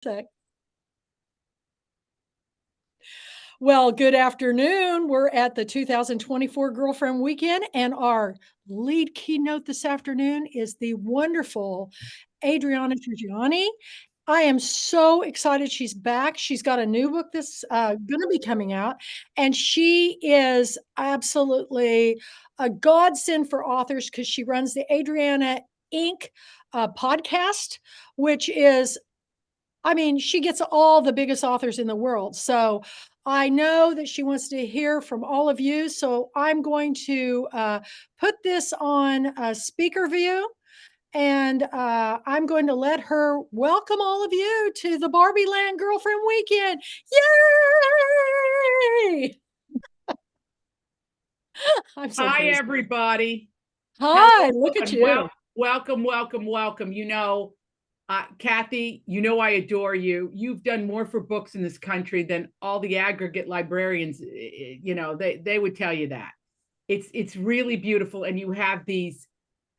Sec. Well, good afternoon. We're at the 2024 Girlfriend Weekend, and our lead keynote this afternoon is the wonderful Adriana Trigiani. I am so excited she's back. She's got a new book that's going to be coming out, and she is absolutely a godsend for authors because she runs the Adriana Ink Podcast, which is, I mean, she gets all the biggest authors in the world. So I know that she wants to hear from all of you. So I'm going to put this on speaker view, and I'm going to let her welcome all of you to the Barbie Land Girlfriend Weekend. Yay! I'm so Hi, crazy. everybody. Hi, look at you. Welcome. Kathy, I adore you. You've done more for books in this country than all the aggregate librarians. They would tell you that. It's really beautiful. And you have these,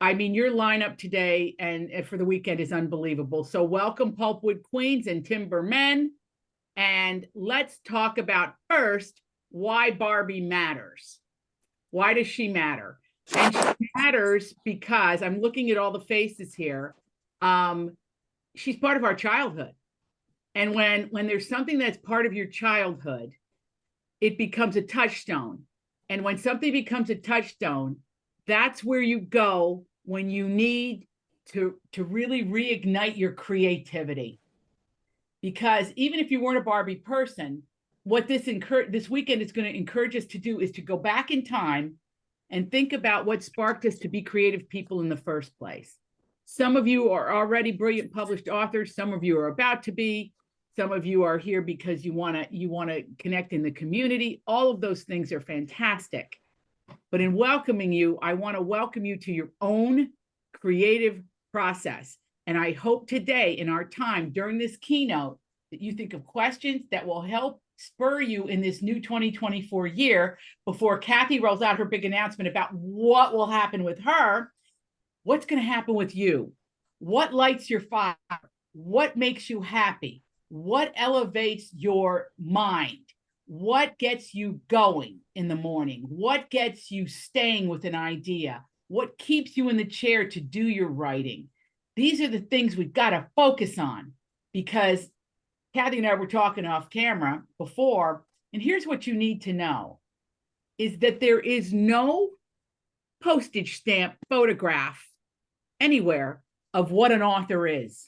your lineup today and for the weekend is unbelievable. So welcome, Pulpwood Queens and Timber Men. And let's talk about first why Barbie matters. Why does she matter? And she matters because I'm looking at all the faces here. She's part of our childhood. And when there's something that's part of your childhood, it becomes a touchstone. And when something becomes a touchstone, that's where you go when you need to really reignite your creativity. Because even if you weren't a Barbie person, what this weekend is going to encourage us to do is to go back in time and think about what sparked us to be creative people in the first place. Some of you are already brilliant published authors. Some of you are about to be. Some of you are here because you want to connect in the community. All of those things are fantastic. But in welcoming you, I want to welcome you to your own creative process. And I hope today in our time during this keynote that you think of questions that will help spur you in this new 2024 year before Kathy rolls out her big announcement about what will happen with her. What's going to happen with you? What lights your fire? What makes you happy? What elevates your mind? What gets you going in the morning? What gets you staying with an idea? What keeps you in the chair to do your writing? These are the things we've got to focus on, because Kathy and I were talking off camera before, and here's what you need to know, is that there is no postage stamp photograph anywhere of what an author is.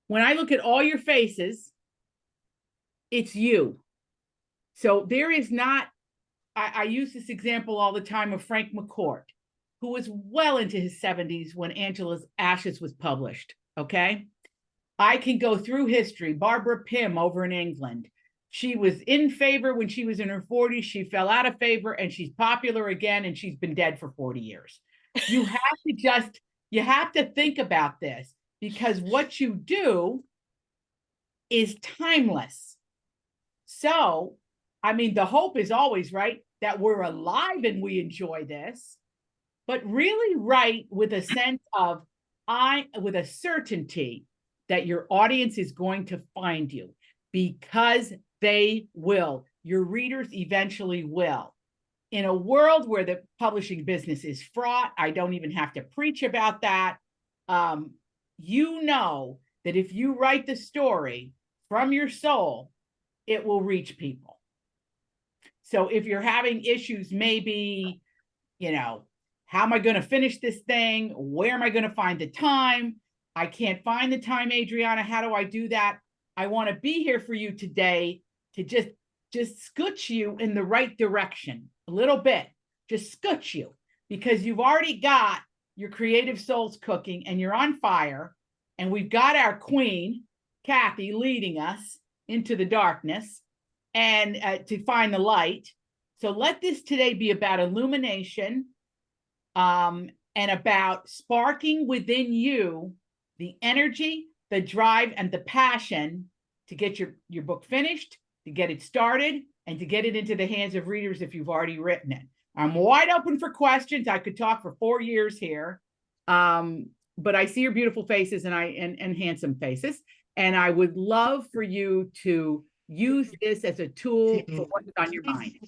When I look at all your faces, it's you. So there is not, I use this example all the time of Frank McCourt, who was well into his 70s when Angela's Ashes was published, okay? I can go through history. Barbara Pym over in England. She was in favor when she was in her 40s. She fell out of favor and she's popular again, and she's been dead for 40 years. You have to think about this, because what you do is timeless. So, the hope is always, right, that we're alive and we enjoy this, but really write with a sense of, with a certainty that your audience is going to find you, because they will. Your readers eventually will. In a world where the publishing business is fraught, I don't even have to preach about that. You know that if you write the story from your soul, it will reach people. So if you're having issues, maybe, how am I going to finish this thing? Where am I going to find the time? I can't find the time, Adriana. How do I do that? I want to be here for you today to just scooch you in the right direction a little bit. Just scooch you, because you've already got your creative souls cooking and you're on fire. And we've got our queen, Kathy, leading us into the darkness and to find the light. So let this today be about illumination and about sparking within you the energy, the drive, and the passion to get your book finished, to get it started, and to get it into the hands of readers if you've already written it. I'm wide open for questions. I could talk for 4 years here, but I see your beautiful faces and handsome faces. And I would love for you to use this as a tool for what's on your mind.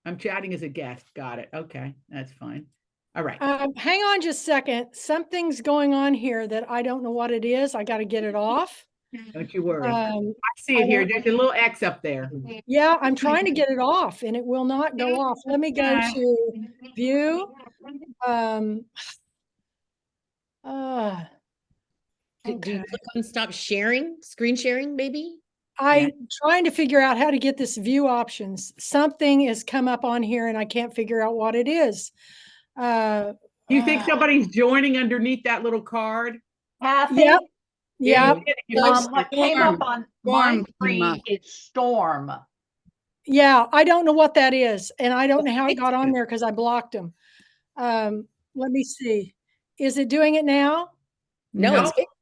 I'm chatting as a guest. Got it. Okay, that's fine. All right. Hang on just a second. Something's going on here that I don't know what it is. I got to get it off. Don't you worry. I see I it here. don't- There's a little X up there. Yeah, I'm trying to get it off and it will not go off. Let me go to view. Do you click on stop sharing, screen sharing, maybe? I'm trying to figure out how to get this view options. Something has come up on here and I can't figure out what it is. Do you think somebody's joining underneath that little card? Kathy? Yep. Yeah. What came up on my screen is Storm. Yeah, I don't know what that is. And I don't know how it got on there because I blocked them. Let me see. Is it doing it now? No, No. it's fixed.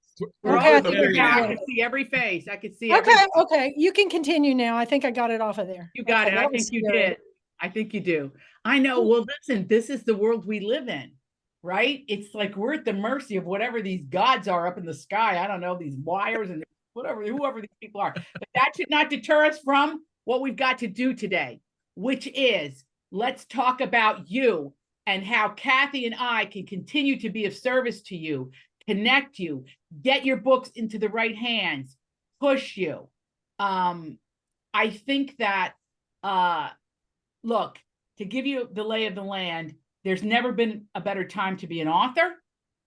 Okay, I can see every face. I can see every Okay. You can continue now. I think I got it off of there. You got it. I think you did. I think you do. I know. Well, listen, this is the world we live in, right? It's like we're at the mercy of whatever these gods are up in the sky. I don't know, these wires and whoever these people are. But that should not deter us from what we've got to do today, which is let's talk about you and how Kathy and I can continue to be of service to you, connect you, get your books into the right hands, push you. I think that, look, to give you the lay of the land, there's never been a better time to be an author.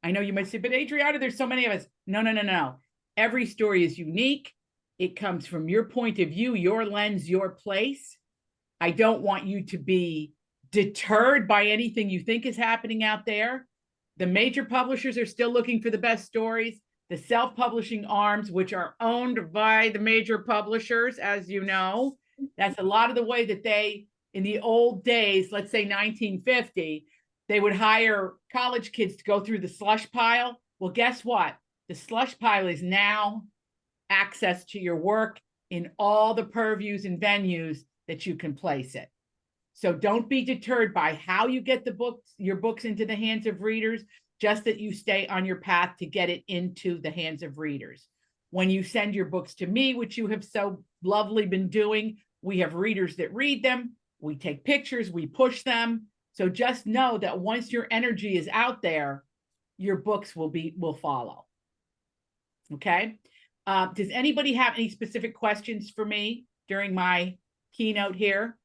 I know you might say, but Adriana, there's so many of us. No. Every story is unique. It comes from your point of view, your lens, your place. I don't want you to be deterred by anything you think is happening out there. The major publishers are still looking for the best stories. The self-publishing arms, which are owned by the major publishers, as you know, that's a lot of the way that they, in the old days, let's say 1950, they would hire college kids to go through the slush pile. Well, guess what? The slush pile is now access to your work in all the purviews and venues that you can place it. So don't be deterred by how you get your books into the hands of readers, just that you stay on your path to get it into the hands of readers. When you send your books to me, which you have so lovely been doing, we have readers that read them, we take pictures, we push them. So just know that once your energy is out there, your books will follow. Okay. Does anybody have any specific questions for me during my keynote here?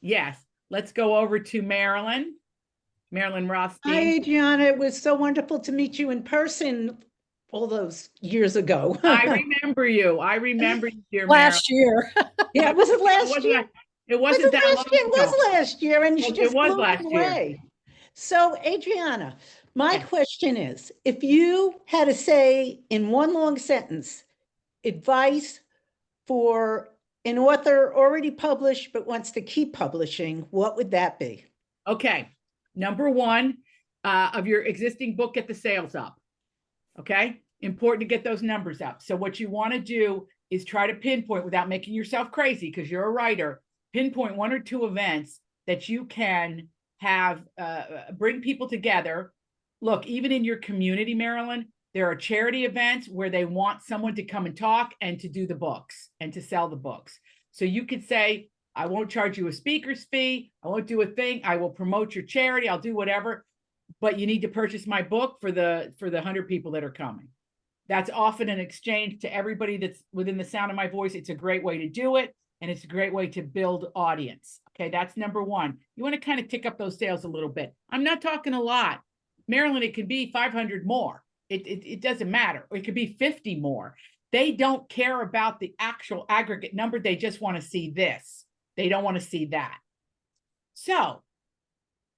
Yes. Let's go over to Marilyn Rothstein. Hi, Adriana. It was so wonderful to meet you in person all those years ago. I remember you, dear Last year. Yeah, was it last year? It wasn't that long ago. It was last year, and you just blew last it year. away. So, Adriana, my question is, if you had to say in one long sentence, advice for an author already published but wants to keep publishing, what would that be? Okay. Number one, of your existing book, get the sales up. Okay. Important to get those numbers up. So what you want to do is try to pinpoint, without making yourself crazy, because you're a writer, pinpoint one or two events that you can have, bring people together. Look, even in your community, Marilyn, there are charity events where they want someone to come and talk and to do the books and to sell the books. So you could say, I won't charge you a speaker's fee. I won't do a thing. I will promote your charity. I'll do whatever, but you need to purchase my book for the 100 people that are coming. That's often an exchange to everybody that's within the sound of my voice. It's a great way to do it. And it's a great way to build audience. Okay, that's number one. You want to kind of tick up those sales a little bit. I'm not talking a lot. Marilyn, it could be 500 more. It doesn't matter. Or it could be 50 more. They don't care about the actual aggregate number. They just want to see this. They don't want to see that. So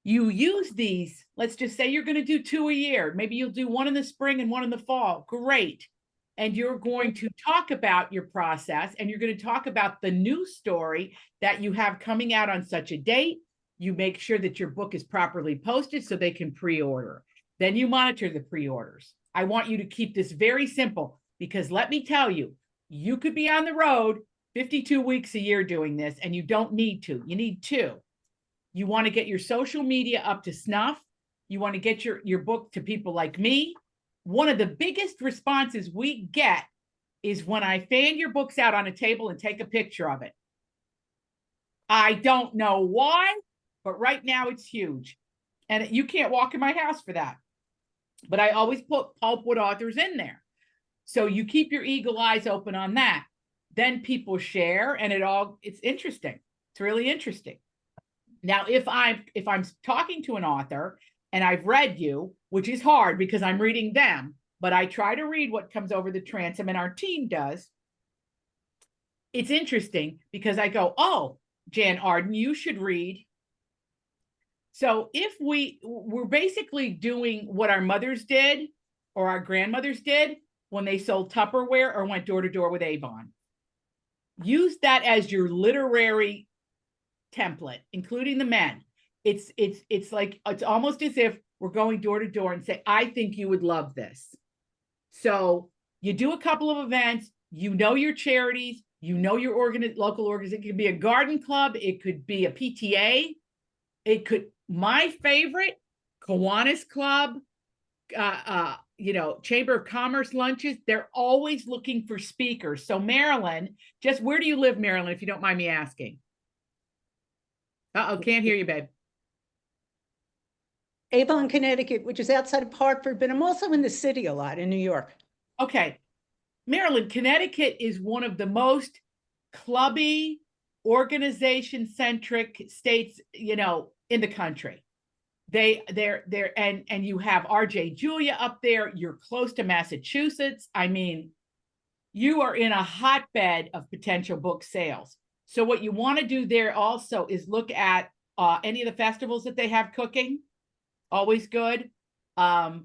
you use these. Let's just say you're going to do 2 a year. Maybe you'll do one in the spring and one in the fall. Great. And you're going to talk about your process, and you're going to talk about the new story that you have coming out on such a date. You make sure that your book is properly posted so they can pre-order. Then you monitor the pre-orders. I want you to keep this very simple, because let me tell you, you could be on the road 52 weeks a year doing this, and you don't need to. You need 2. You want to get your social media up to snuff. You want to get your book to people like me. one of the biggest responses we get is when I fan your books out on a table and take a picture of it. I don't know why, but right now it's huge. And you can't walk in my house for that. But I always put Pulpwood authors in there. So you keep your eagle eyes open on that. Then people share, and it's interesting. It's really interesting. Now, if I'm talking to an author and I've read you, which is hard because I'm reading them, but I try to read what comes over the transom, and our team does. It's interesting because I go, oh, Jan Arden, you should read. So if we're basically doing what our mothers did or our grandmothers did when they sold Tupperware or went door to door with Avon. Use that as your literary template, including the men. It's like, it's almost as if we're going door to door and say, I think you would love this. So you do a couple of events, you know your charities, you know your local organization. It could be a garden club, it could be a PTA, my favorite, Kiwanis Club, Chamber of Commerce lunches, they're always looking for speakers. So Marilyn, just where do you live, Marilyn, if you don't mind me asking? Can't hear you, babe. Avon, Connecticut, which is outside of Hartford, but I'm also in the city a lot in New York. Okay. Maryland, Connecticut is one of the most clubby, organization-centric states, in the country. And you have RJ Julia up there. You're close to Massachusetts. I mean, you are in a hotbed of potential book sales. So what you want to do there also is look at any of the festivals that they have cooking. Always good. There's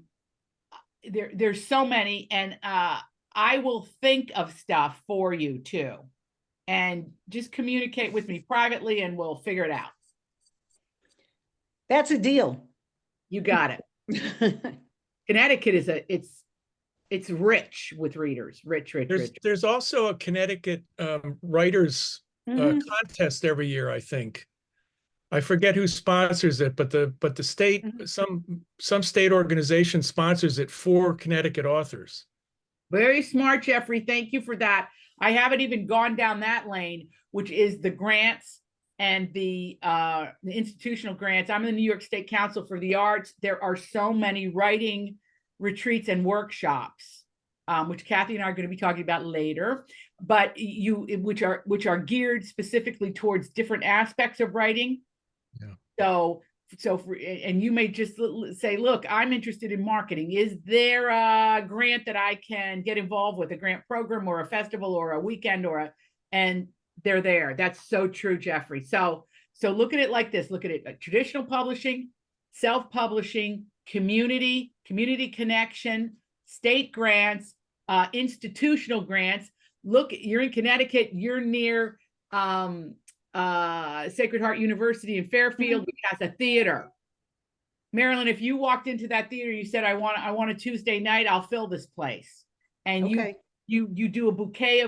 so many, and I will think of stuff for you too. And just communicate with me privately and we'll figure it out. That's a deal. You got it. Connecticut it's rich with readers. Rich. There's also a Connecticut writers contest every year, I think. I forget who sponsors it, but the state, some state organization sponsors it for Connecticut authors. Very smart, Jeffrey. Thank you for that. I haven't even gone down that lane, which is the grants and the institutional grants. I'm in the New York State Council for the Arts. There are so many writing retreats and workshops, which Kathy and I are going to be talking about later, but which are geared specifically towards different aspects of writing. Yeah. And you may just say, look, I'm interested in marketing. Is there a grant that I can get involved with, a grant program or a festival or a weekend and they're there. That's so true, Jeffrey. So look at it like this. Look at it like traditional publishing, self-publishing, community connection, state grants, institutional grants. Look, you're in Connecticut, you're near Sacred Heart University in Fairfield, which has a theater. Marilyn, if you walked into that theater, you said, I want a Tuesday night, I'll fill this place. And you do a bouquet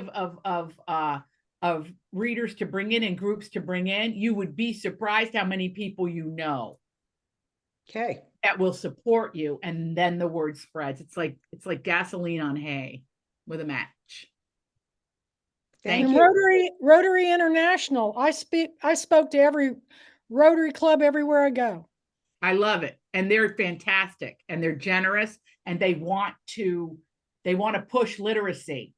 of readers to bring in and groups to bring in. You would be surprised how many people you know. Okay. That will support you, and then the word spreads. It's like gasoline on hay with a match. Thank you. Rotary International. I spoke to every Rotary Club everywhere I go. I love it. And they're fantastic and they're generous and they want to push literacy.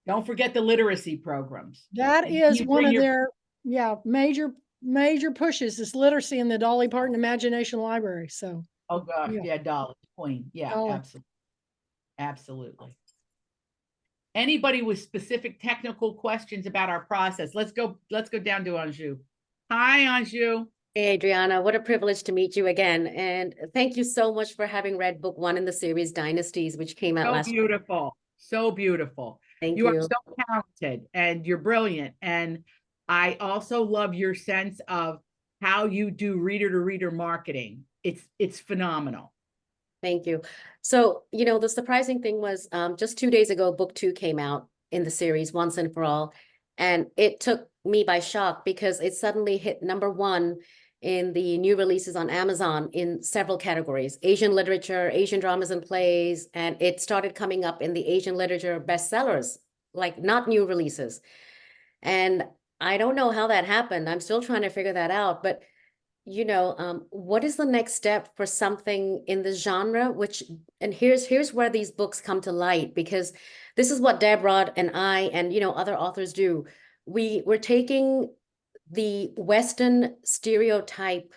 Don't forget the literacy programs. That is one of their major pushes is literacy in the Dolly Parton Imagination Library. So oh gosh, yeah, Dolly Queen. Yeah, Dolly. Absolutely. Anybody with specific technical questions about our process? Let's go down to Anjou. Hi, Anjou. Hey, Adriana, what a privilege to meet you again. And thank you so much for having read book 1 in the series Dynasties, which came out last year. So beautiful. Thank you. You are so talented and you're brilliant. And I also love your sense of how you do reader to reader marketing. It's phenomenal. Thank you. So, the surprising thing was just 2 days ago, book 2 came out in the series Once and For All. And it took me by shock because it suddenly hit #1 in the new releases on Amazon in several categories: Asian literature, Asian dramas and plays, and it started coming up in the Asian literature bestsellers, like not new releases. And I don't know how that happened. I'm still trying to figure that out. But, what is the next step for something in this genre? And here's where these books come to light, because this is what Deborah and I and, other authors do. We're taking the Western stereotype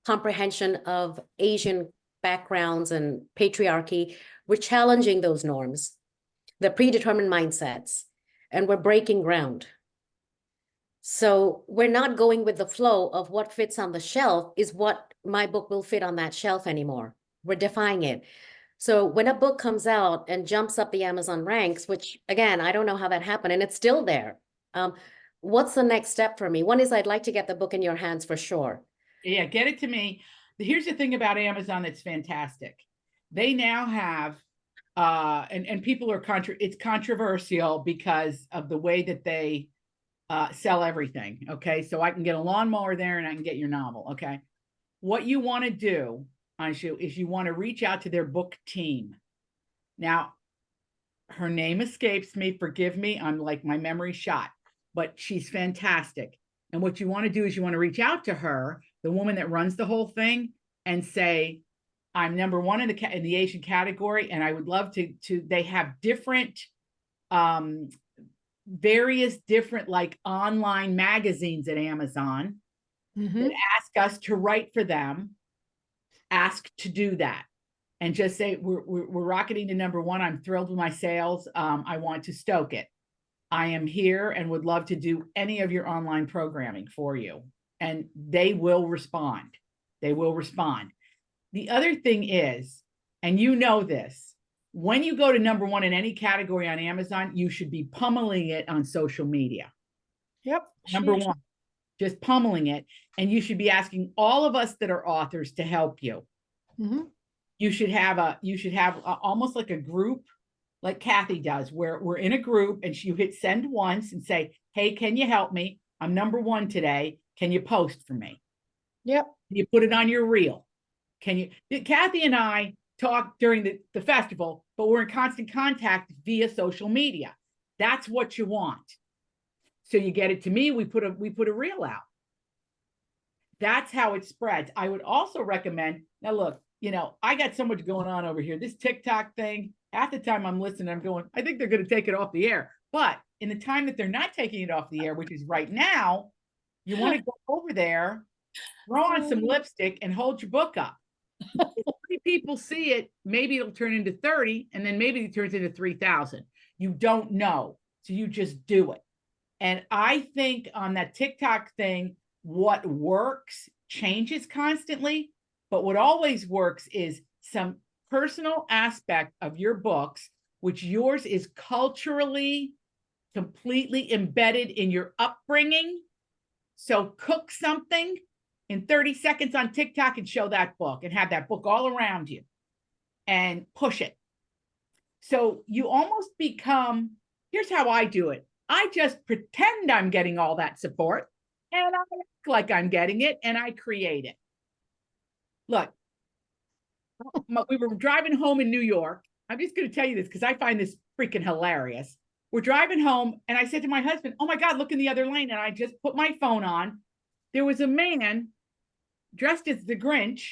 comprehension of Asian backgrounds and patriarchy. We're challenging those norms, the predetermined mindsets, and we're breaking ground. So we're not going with the flow of what fits on the shelf is what my book will fit on that shelf anymore. We're defying it. So when a book comes out and jumps up the Amazon ranks, which again, I don't know how that happened, and it's still there. What's the next step for me? One is I'd like to get the book in your hands for sure. Yeah, get it to me. Here's the thing about Amazon that's fantastic. They now have, and people are it's controversial because of the way that they sell everything. Okay, so I can get a lawnmower there and I can get your novel. Okay, what you want to do, Anshu, is you want to reach out to their book team. Now, her name escapes me. Forgive me. I'm like, my memory shot. But she's fantastic. And what you want to do is you want to reach out to her, the woman that runs the whole thing, and say, I'm number one in the Asian category, and I would love to they have different, various different like online magazines at Amazon that ask us to write for them, ask to do that. And just say, we're rocketing to number one. I'm thrilled with my sales. I want to stoke it. I am here and would love to do any of your online programming for you. And they will respond. They will respond. The other thing is, and you know this, when you go to number one in any category on Amazon, you should be pummeling it on social media. Yep. Number one, just pummeling it. And you should be asking all of us that are authors to help you. You should have almost like a group, like Kathy does, where we're in a group and you hit send once and say, hey, can you help me? I'm number one today. Can you post for me? Yep. You put it on your reel. Kathy and I talk during the festival, but we're in constant contact via social media. That's what you want. So you get it to me, we put a reel out. That's how it spreads. I would also recommend, now look, I got so much going on over here. This TikTok thing, half the time I'm listening, I'm going, I think they're going to take it off the air. But in the time that they're not taking it off the air, which is right now, you want to go over there, throw on some lipstick and hold your book up. If 30 people see it, maybe it'll turn into 30, and then maybe it turns into 3,000. You don't know. So you just do it. And I think on that TikTok thing, what works changes constantly, but what always works is some personal aspect of your books, which yours is culturally completely embedded in your upbringing. So cook something in 30 seconds on TikTok and show that book and have that book all around you and push it. So you almost become, here's how I do it. I just pretend I'm getting all that support and I act like I'm getting it and I create it. Look, we were driving home in New York. I'm just going to tell you this because I find this freaking hilarious. We're driving home and I said to my husband, oh my God, look in the other lane. And I just put my phone on. There was a man dressed as the Grinch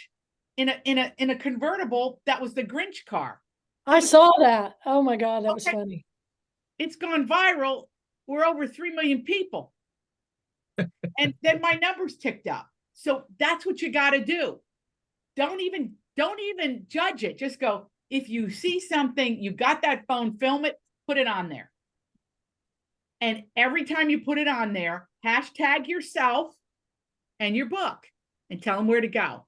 in a convertible that was the Grinch car. I saw that. Oh my God, that was funny. It's gone viral. We're over 3 million people. And then my numbers ticked up. So that's what you got to do. Don't even judge it. Just go, if you see something, you got that phone, film it, put it on there. And every time you put it on there, hashtag yourself and your book and tell them where to go.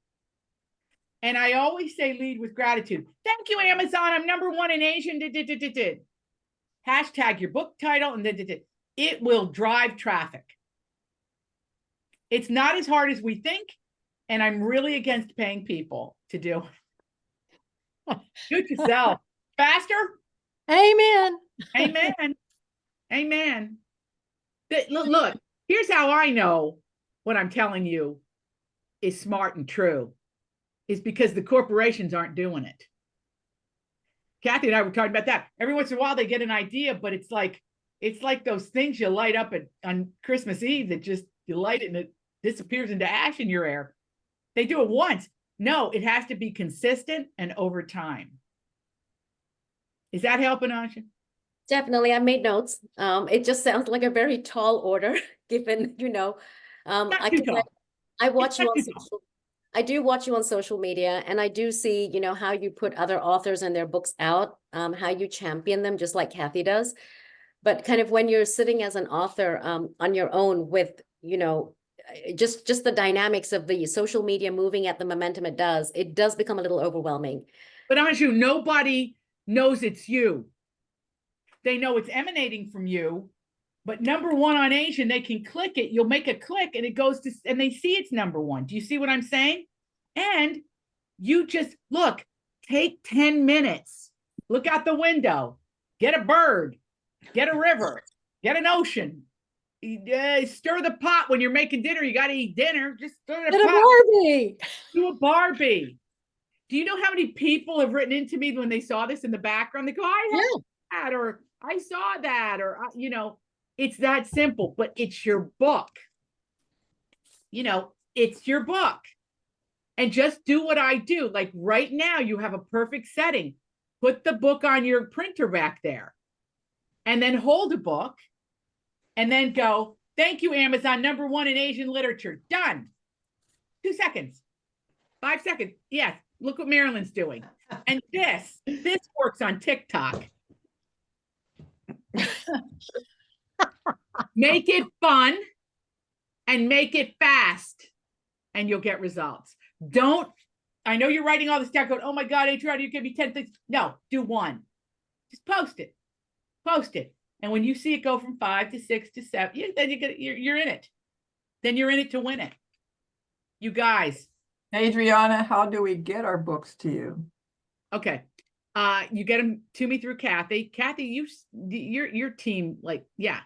And I always say, lead with gratitude. Thank you, Amazon. I'm number one in Asian. Hashtag your book title and it will drive traffic. It's not as hard as we think. And I'm really against paying people to do it. Do it yourself. Faster. Amen. Amen. Amen. Look, here's how I know what I'm telling you is smart and true is because the corporations aren't doing it. Kathy and I were talking about that. Every once in a while they get an idea, but it's like those things you light up on Christmas Eve that just, you light it and it disappears into ash in your air. They do it once. No, it has to be consistent and over time. Is that helping, Asha? Definitely, I made notes. It just sounds like a very tall order, given, Not too tall. I watch you on It's not too tall. social, I do watch you on social media, and I do see, how you put other authors and their books out, how you champion them, just like Kathy does. But kind of when you're sitting as an author, on your own with, just the dynamics of the social media moving at the momentum it does become a little overwhelming. But Anju, nobody knows it's you. They know it's emanating from you, but number one on Asian, they can click it. You'll make a click and it goes to, and they see it's number one. Do you see what I'm saying? And you just look, take 10 minutes, look out the window, get a bird, get a river, get an ocean, stir the pot when you're making dinner. You got to eat dinner. Just stir the Get a pot. Barbie. Do a Barbie. Do you know how many people have written into me when they saw this in the background? They go, I have that, or I saw that, or, it's that simple, but it's your book. It's your book. And just do what I do. Like right now, you have a perfect setting. Put the book on your printer back there and then hold a book and then go, thank you, Amazon, number one in Asian literature. Done. 2 seconds. 5 seconds. Yes. Look what Marilyn's doing. And this works on TikTok. Make it fun and make it fast and you'll get results. I know you're writing all this down going, oh my God, Adriana, you give me 10 things. No, do one. Just post it. Post it. And when you see it go from 5 to 6 to 7, then you're in it. Then you're in it to win it. You guys. Adriana, how do we get our books to you? Okay. You get them to me through Kathy. Kathy, your team, like, yeah.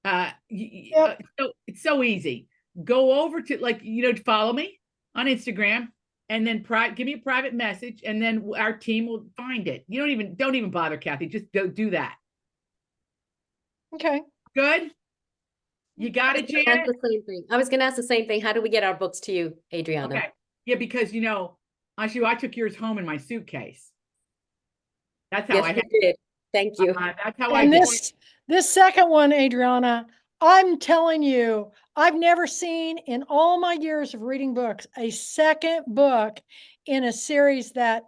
So it's so easy. Go over to follow me on Instagram and then give me a private message and then our team will find it. You don't even bother, Kathy. Just do that. Okay. Good. You got it, Janet? I was going to ask the same thing. How do we get our books to you, Adriana? Okay. Yeah, because Anshu, I took yours home in my suitcase. That's how I did. Thank you. That's how And this second one, Adriana, I'm telling you, I've never seen in all my years of reading books a second book in a series that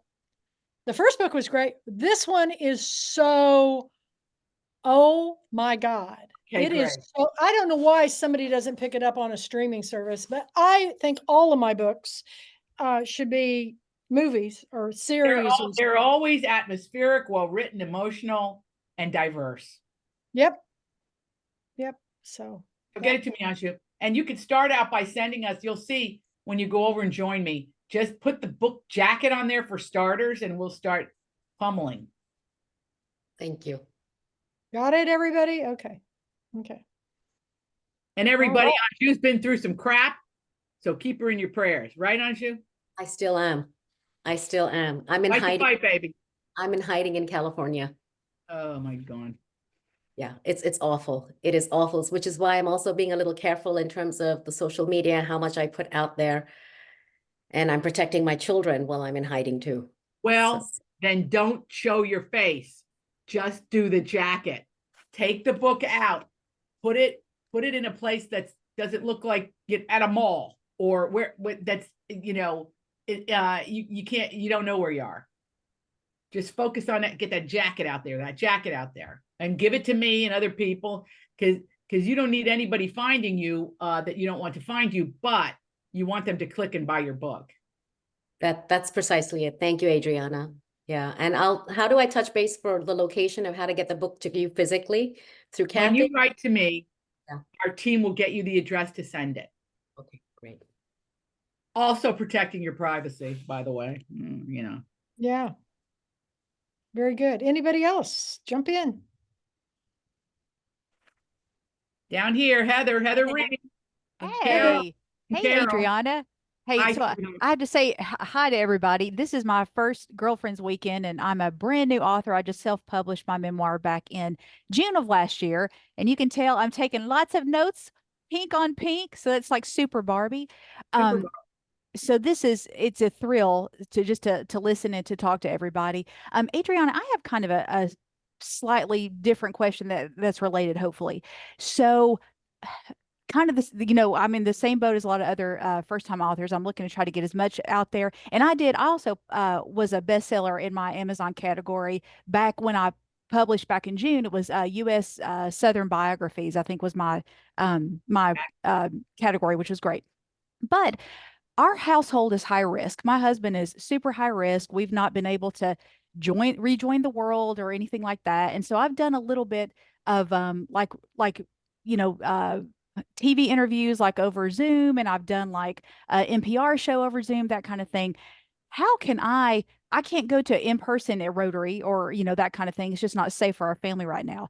the first book was great. This one is so, oh my God. Okay, it is so, I don't know why somebody doesn't pick it up on a streaming service, but I think all of my books should be movies or series. They're always atmospheric, well written, emotional, and diverse. Yep. So get it to me, Anshu. And you can start out by sending us, you'll see when you go over and join me, just put the book jacket on there for starters and we'll start pummeling. Thank you. Got it, everybody? Okay. And everybody, Anshu's been through some crap, so keep her in your prayers. Right, Anshu? I still am. I'm in hiding. Fight, baby. I'm in hiding in California. Oh my God. Yeah, it's awful. It is awful, which is why I'm also being a little careful in terms of the social media, how much I put out there. And I'm protecting my children while I'm in hiding too. Well, then don't show your face. Just do the jacket. Take the book out. Put it in a place that doesn't look like it at a mall or where that's, you don't know where you are. Just focus on that. Get that jacket out there, and give it to me and other people because you don't need anybody finding you that you don't want to find you, but you want them to click and buy your book. That's precisely it. Thank you, Adriana. Yeah. And how do I touch base for the location of how to get the book to you physically? Through Kathy? When you write to me, our team will get you the address to send it. Okay, great. Also protecting your privacy, by the way, Yeah. Very good. Anybody else? Jump in. Down here, Heather Reed. Hey, Carol. Adriana. Hey, so I have to say hi to everybody. This is my first Girlfriends Weekend, and I'm a brand new author. I just self-published my memoir back in June of last year, and you can tell I'm taking lots of notes, pink on pink, so it's like super Barbie. So it's a thrill to just to listen and to talk to everybody. Adriana, I have kind of a slightly different question that's related, hopefully. So kind of this, I'm in the same boat as a lot of other first-time authors. I'm looking to try to get as much out there. And I also was a bestseller in my Amazon category back when I published back in June. It was U.S. Southern biographies, I think was my category, which was great. But our household is high risk. My husband is super high risk. We've not been able to rejoin the world or anything like that. And so I've done a little bit of TV interviews like over Zoom, and I've done like a NPR show over Zoom, that kind of thing. How can I can't go to in-person at Rotary or, that kind of thing. It's just not safe for our family right now.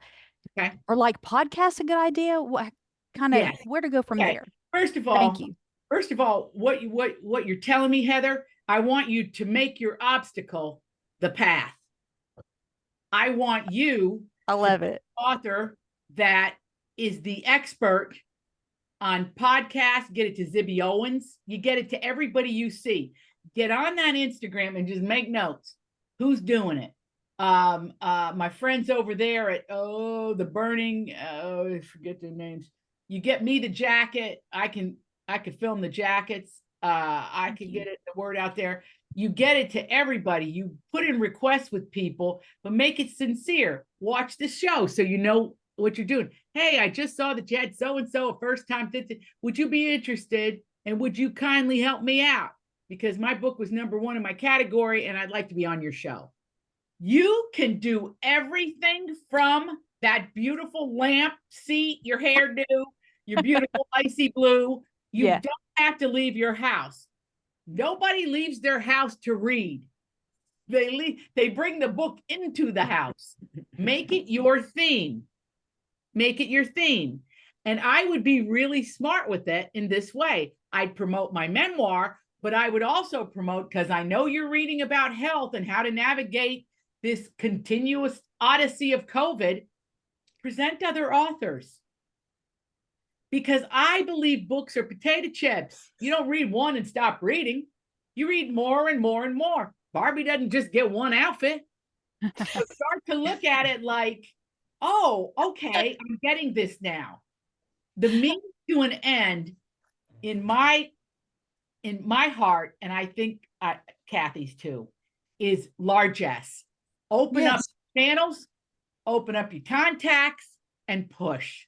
Okay. Or like podcasts a good idea? What kind of where to go from there? First of all, thank you. First of all, what you're telling me, Heather, I want you to make your obstacle the path. I want you, I love it, author that is the expert on podcasts. Get it to Zibby Owens. You get it to everybody you see. Get on that Instagram and just make notes. Who's doing it? My friends over there at the Burning. I forget their names. You get me the jacket. I could film the jackets. I could get the word out there. You get it to everybody. You put in requests with people, but make it sincere. Watch the show so you know what you're doing. Hey, I just saw that you had so-and-so a first time. Would you be interested? And would you kindly help me out? Because my book was #1 in my category and I'd like to be on your show. You can do everything from that beautiful lamp seat, your hairdo, your beautiful icy blue. You don't have to leave your house. Nobody leaves their house to read. They bring the book into the house. Make it your theme. Make it your theme. And I would be really smart with it in this way. I'd promote my memoir, but I would also promote, because I know you're reading about health and how to navigate this continuous odyssey of COVID, present other authors. Because I believe books are potato chips. You don't read one and stop reading. You read more and more and more. Barbie doesn't just get one outfit. So start to look at it like, oh, okay, I'm getting this now. The means to an end in my heart, and I think Kathy's too, is largesse. Open up channels, open up your contacts, and push.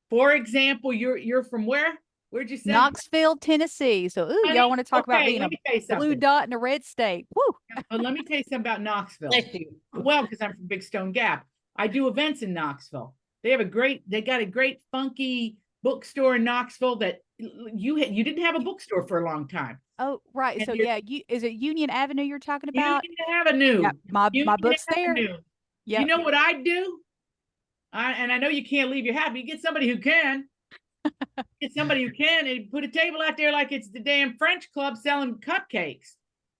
For example, you're from where? Where'd you say? Knoxville, Tennessee. So, y'all want to talk about being a blue dot in a red state? Woo! Well, let me tell you something about Knoxville. Well, because I'm from Big Stone Gap, I do events in Knoxville. They got a great funky bookstore in Knoxville that you didn't have a bookstore for a long time. Oh, right. And so is it Union Avenue you're talking about? Union Avenue. Yeah, my book's there. Yeah. You know what I do? And I know you can't leave your house, but you get somebody who can. And put a table out there like it's the damn French club selling cupcakes.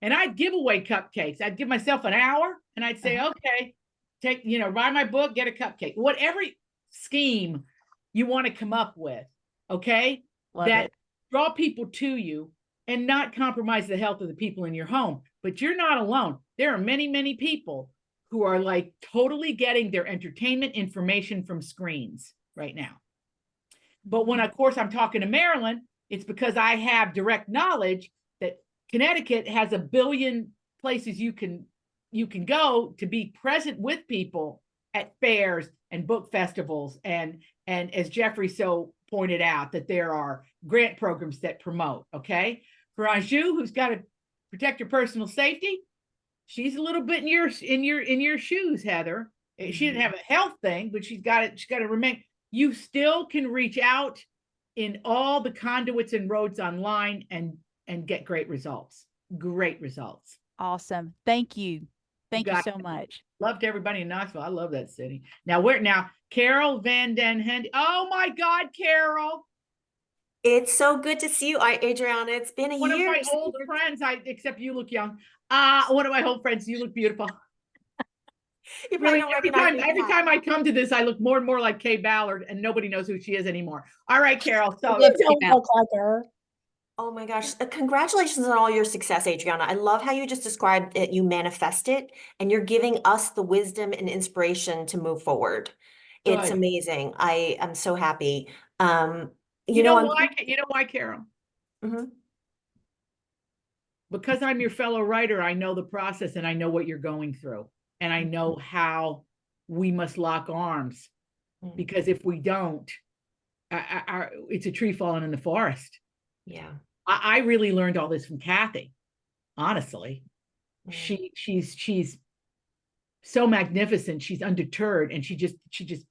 And I'd give away cupcakes. I'd give myself an hour and I'd say, okay, buy my book, get a cupcake. Whatever scheme you want to come up with, okay? Draw people to you and not compromise the health of the people in your home. But you're not alone. There are many, many people who are like totally getting their entertainment information from screens right now. But when, of course, I'm talking to Maryland, it's because I have direct knowledge that Connecticut has 1 billion places you can go to be present with people at fairs and book festivals. And as Jeffrey so pointed out, that there are grant programs that promote, okay? For Anjou, who's got to protect your personal safety, she's a little bit in your shoes, Heather. She didn't have a health thing, but she's got to remain. You still can reach out in all the conduits and roads online and get great results. Great results. Awesome. Thank you. Thank you so much. Loved everybody in Knoxville. I love that city. Now Carol Van Den Hende. Oh my God, Carol. It's so good to see you, Adriana. It's been a One year. of my old friends, except you look young. One of my old friends, you look beautiful. You probably Really, don't recognize me. every time I come to this, I look more and more like Kay Ballard, and nobody knows who she is anymore. All right, Carol. So You don't look like her. Oh my gosh. Congratulations on all your success, Adriana. I love how you just described it. You manifest it and you're giving us the wisdom and inspiration to move forward. It's Good. amazing. I am so happy. You know why? You know why, Carol? Mhm. Because I'm your fellow writer, I know the process and I know what you're going through. And I know how we must lock arms. Because if we don't, it's a tree falling in the forest. Yeah. I really learned all this from Kathy, honestly. She's so magnificent. She's undeterred, and she just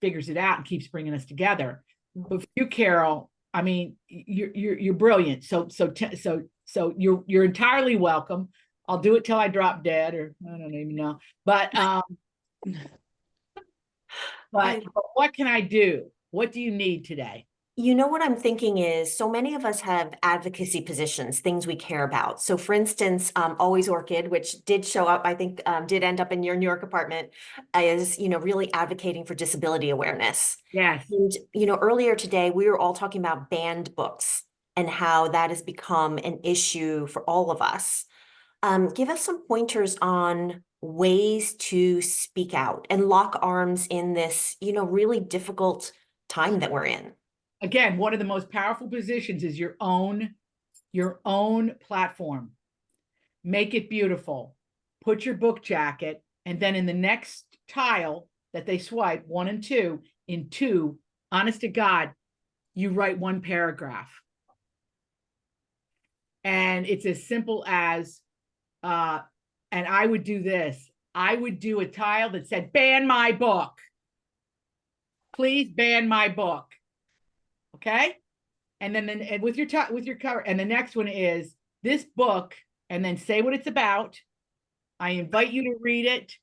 figures it out and keeps bringing us together. But for you, Carol, I mean, you're brilliant. So you're entirely welcome. I'll do it till I drop dead, or I don't even know. But what can I do? What do you need today? You know what I'm thinking is so many of us have advocacy positions, things we care about. So for instance, Always Orchid, which did show up, I think did end up in your New York apartment, is, really advocating for disability awareness. Yes. And, earlier today, we were all talking about banned books and how that has become an issue for all of us. Give us some pointers on ways to speak out and lock arms in this, really difficult time that we're in. Again, one of the most powerful positions is your own platform. Make it beautiful. Put your book jacket, and then in the next tile that they swipe, 1 and 2, in 2, honest to God, you write 1 paragraph. And it's as simple as, and I would do this. I would do a tile that said, ban my book. Please ban my book. Okay. And then and with your cover, and the next one is this book, and then say what it's about. I invite you to read it.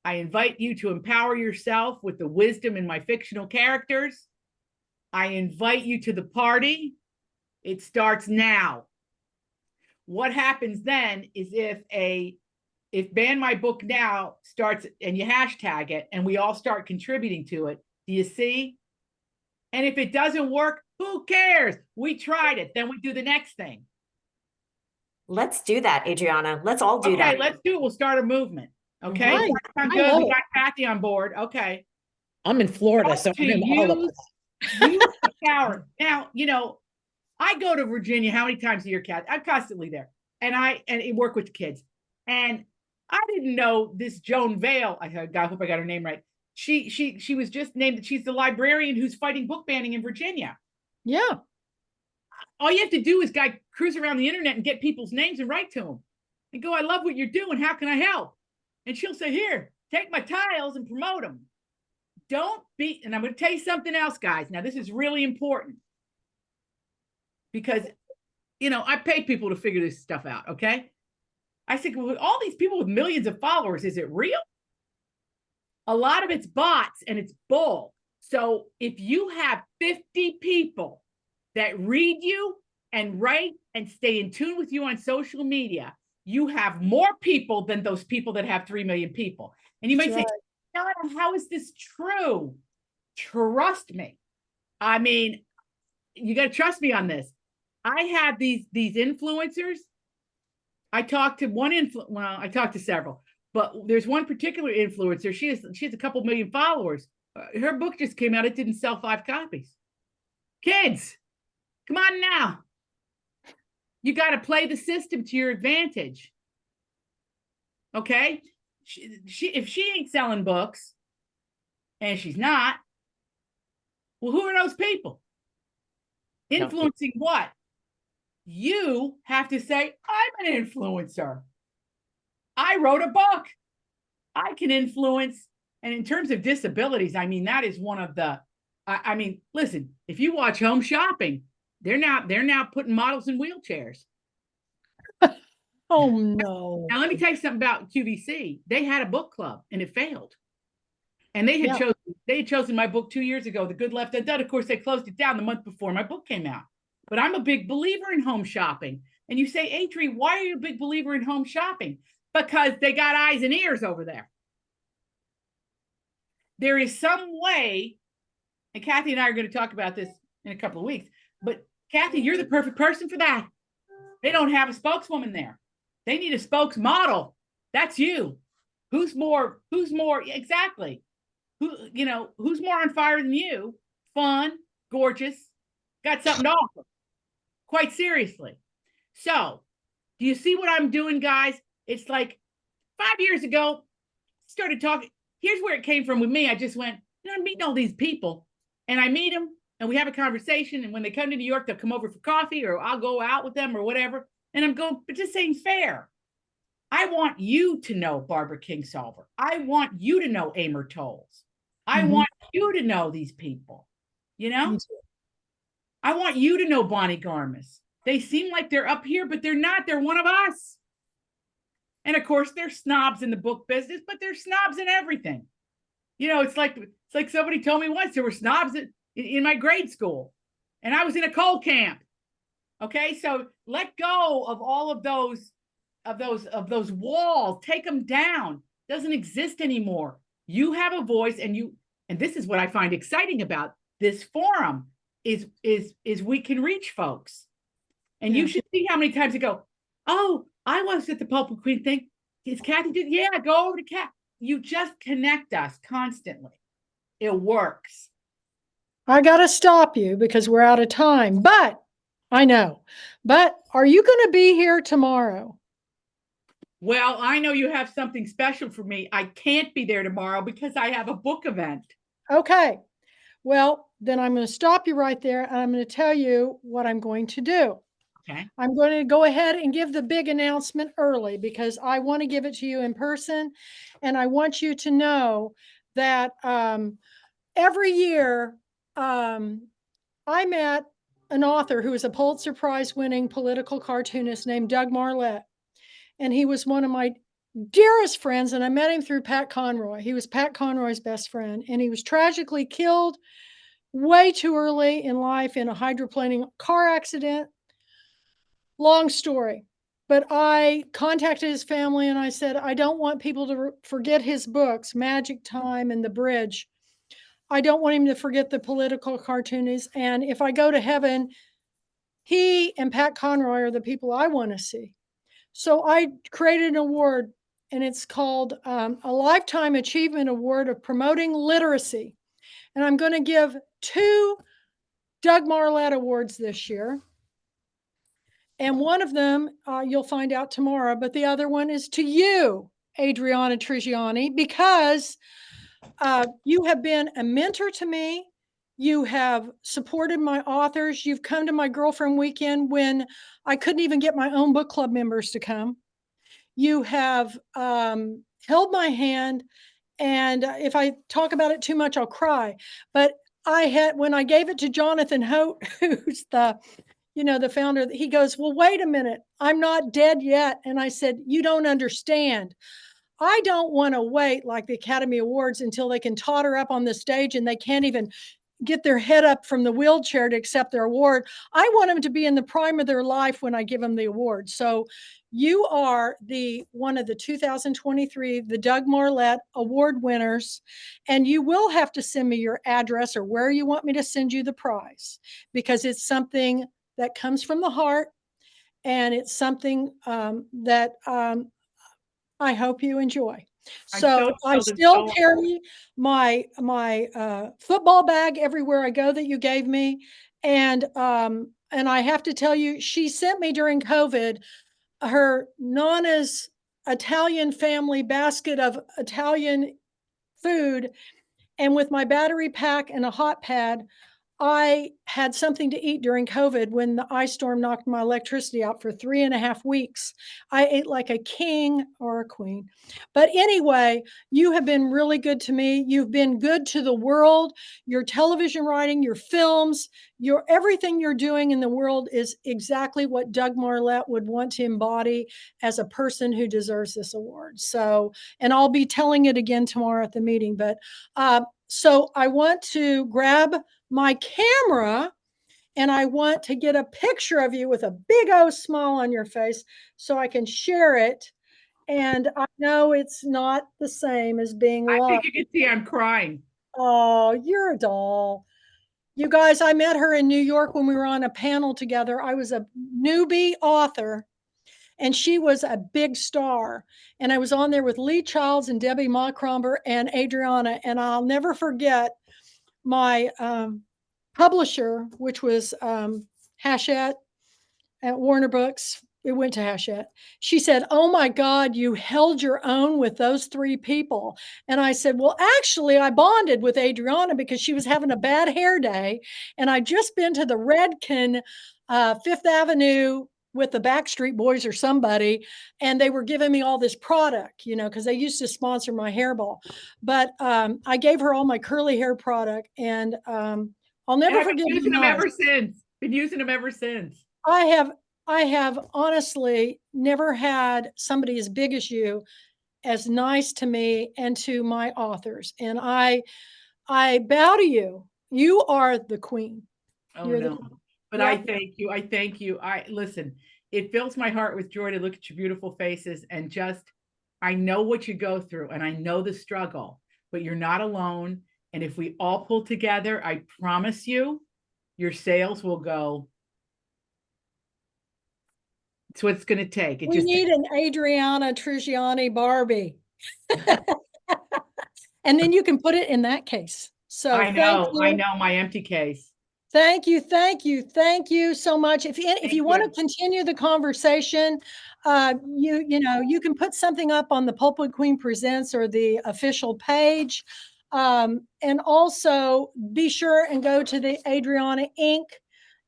I invite you to empower yourself with the wisdom in my fictional characters. I invite you to the party. It starts now. What happens then is if ban my book now starts and you hashtag it and we all start contributing to it, do you see? And if it doesn't work, who cares? We tried it. Then we do the next thing. Let's do that, Adriana. Let's all do that. Okay, let's do it. We'll start a movement. Okay. Right. Sound good? We got Kathy on board. Okay. I'm in Florida, so I'm in all of this. Use the power. Now, I go to Virginia how many times a year, Kathy? I'm constantly there. And I work with the kids. And I didn't know this Joan Vale. I hope I got her name right. She was just named, she's the librarian who's fighting book banning in Virginia. Yeah. All you have to do is cruise around the internet and get people's names and write to them and go, I love what you're doing. How can I help? And she'll say, here, take my tiles and promote them. Don't be, and I'm going to tell you something else, guys. Now, this is really important because, I pay people to figure this stuff out. Okay. I think with all these people with millions of followers, is it real? A lot of it's bots and it's bull. So if you have 50 people that read you and write and stay in tune with you on social media, you have more people than those people that have 3 million people. And you might say, Donna, how is this true? Trust me. I mean, you got to trust me on this. I have these influencers. I talked to one I talked to several. But there's one particular influencer. She has a couple million followers. Her book just came out. It didn't sell 5 copies. Kids, come on now. You got to play the system to your advantage. Okay? If she ain't selling books, and she's not, well, who are those people? Influencing what? You have to say, I'm an influencer. I wrote a book. I can influence. And in terms of disabilities, I mean, that is one of the, I mean, listen, if you watch Home Shopping, they're now putting models in wheelchairs. Oh, no. Now, let me tell you something about QVC. They had a book club and it failed. And they had chosen my book 2 years ago, The Good Left Undone. Of course, they closed it down the month before my book came out. but I'm a big believer in home shopping. And you say, Adri, why are you a big believer in home shopping? Because they got eyes and ears over there. There is some way, and Kathy and I are going to talk about this in a couple of weeks, but Kathy, you're the perfect person for that. They don't have a spokeswoman there. They need a spokesmodel. That's you. Who's more, exactly. Who's more on fire than you? Fun, gorgeous, got something to offer. Quite seriously. So, do you see what I'm doing, guys? It's like 5 years ago, started talking. Here's where it came from with me. I just went, I'm meeting all these people, and I meet them, and we have a conversation. And when they come to New York, they'll come over for coffee, or I'll go out with them or whatever. And I'm going, but this ain't fair. I want you to know Barbara Kingsolver. I want you to know Amor Tolls. I want you to know these people. I want you to know Bonnie Garmis. They seem like they're up here, but they're not. They're one of us. And of course, they're snobs in the book business, but they're snobs in everything. It's like somebody told me once there were snobs in my grade school, and I was in a coal camp. Okay, so let go of all of those walls. Take them down. Doesn't exist anymore. You have a voice, and this is what I find exciting about this forum is we can reach folks. And you should see how many times you go, oh, I was at the Pulpwood Queen thing. Is Kathy did? Yeah, go over to Kat. You just connect us constantly. It works. I got to stop you because we're out of time, but I know. But are you going to be here tomorrow? Well, I know you have something special for me. I can't be there tomorrow because I have a book event. Okay. Well, then I'm going to stop you right there, and I'm going to tell you what I'm going to do. Okay. I'm going to go ahead and give the big announcement early because I want to give it to you in person. And I want you to know that every year I met an author who is a Pulitzer Prize winning political cartoonist named Doug Marlette. And he was one of my dearest friends. And I met him through Pat Conroy. He was Pat Conroy's best friend. And he was tragically killed way too early in life in a hydroplaning car accident. Long story, but I contacted his family and I said, I don't want people to forget his books, Magic Time and The Bridge. I don't want him to forget the political cartoonists. And if I go to heaven, he and Pat Conroy are the people I want to see. So I created an award, and it's called a Lifetime Achievement Award of Promoting Literacy. And I'm going to give 2 Doug Marlette Awards this year. And one of them you'll find out tomorrow, but the other one is to you, Adriana Trigiani, because you have been a mentor to me. You have supported my authors. You've come to my girlfriend weekend when I couldn't even get my own book club members to come. You have held my hand, and if I talk about it too much, I'll cry. But when I gave it to Jonathan Hote, who's the founder, he goes, well, wait a minute, I'm not dead yet. And I said, you don't understand. I don't want to wait like the Academy Awards until they can totter up on the stage and they can't even get their head up from the wheelchair to accept their award. I want them to be in the prime of their life when I give them the award. So you are one of the 2023, the Doug Marlette Award winners, and you will have to send me your address or where you want me to send you the prize, because it's something that comes from the heart, and it's something that I hope you enjoy. So I still carry my football bag everywhere I go that you gave me, and I have to tell you, she sent me during COVID her Nana's Italian family basket of Italian food, and with my battery pack and a hot pad, I had something to eat during COVID when the ice storm knocked my electricity out for 3.5 weeks. I ate like a king or a queen. But anyway, you have been really good to me. You've been good to the world. Your television writing, your films, everything you're doing in the world is exactly what Doug Marlette would want to embody as a person who deserves this award. So, and I'll be telling it again tomorrow at the meeting. But so I want to grab my camera and I want to get a picture of you with a big O smile on your face so I can share it. And I know it's not the same as being I live. think you can see I'm crying. Oh, you're a doll. You guys, I met her in New York when we were on a panel together. I was a newbie author, and she was a big star. And I was on there with Lee Childs and Debbie Mockromber and Adriana. And I'll never forget my publisher, which was Hachette at Warner Books. It went to Hachette. She said, "Oh my God, you held your own with those three people." And I said, "Well, actually, I bonded with Adriana because she was having a bad hair day. And I'd just been to the Redken Fifth Avenue with the Backstreet Boys or somebody, and they were giving me all this product, you know, because they used to sponsor my hairball. But I gave her all my curly hair product, and I'll never And I've been forget using how them nice. ever since. Been using them ever since. I have honestly never had somebody as big as you as nice to me and to my authors. And I bow to you. You are the queen. Oh You're no. the queen. But I thank you. I thank you. I listen, it fills my heart with joy to look at your beautiful faces and just, I know what you go through and I know the struggle, but you're not alone. And if we all pull together, I promise you, your sales will go. It's what it's going to take. We need an Adriana Trigiani Barbie. And then you can put it in that case. So I know my empty case. Thank you so much. If you want to continue the conversation, you can put something up on the Pulpwood Queen Presents or the official page, and also be sure and go to the Adriana Ink,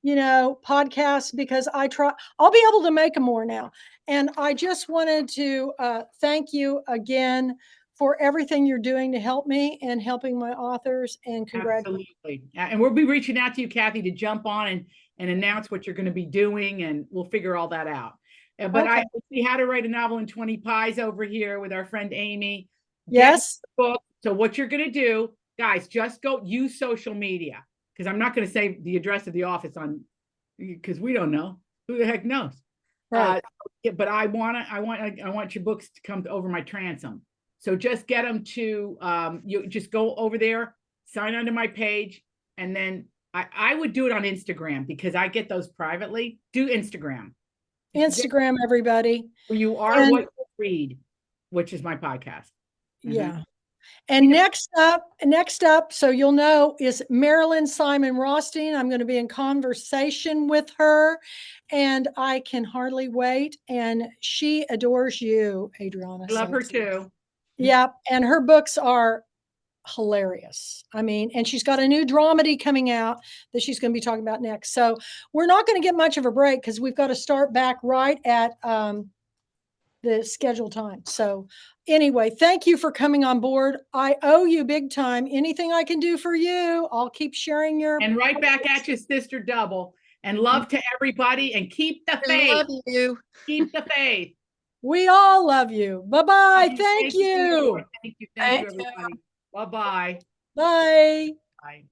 podcast, because I'll be able to make them more now. And I just wanted to thank you again for everything you're doing to help me and helping my authors, and congratulations. Absolutely. And we'll be reaching out to you, Kathy, to jump on and announce what you're going to be doing, and we'll figure all that out. But okay. I see How to Write a Novel in 20 Pies over here with our friend Amy. Yes. Book. So what you're going to do, guys, just go use social media, because I'm not going to say the address of the office because we don't know. Who the heck knows? Right. But I want your books to come over my transom. So just get them to, you just go over there, sign onto my page, and then I would do it on Instagram because I get those privately. Do Instagram. Instagram, everybody. Where you are what you read, which is my podcast. Yeah. And next up, so you'll know, is Marilyn Simon Rothstein. I'm going to be in conversation with her, and I can hardly wait. And she adores you, Adriana. I love her too. Yeah, and her books are hilarious. I mean, and she's got a new dramedy coming out that she's going to be talking about next. So we're not going to get much of a break because we've got to start back right at the scheduled time. So anyway, thank you for coming on board. I owe you big time. Anything I can do for you, I'll keep sharing your. And right back at you, Sister Double. And love to everybody, and keep the faith. I love you. Keep the faith. We all love you. Bye-bye. Thank you. Thank you, everybody. Bye-bye. Bye. Bye.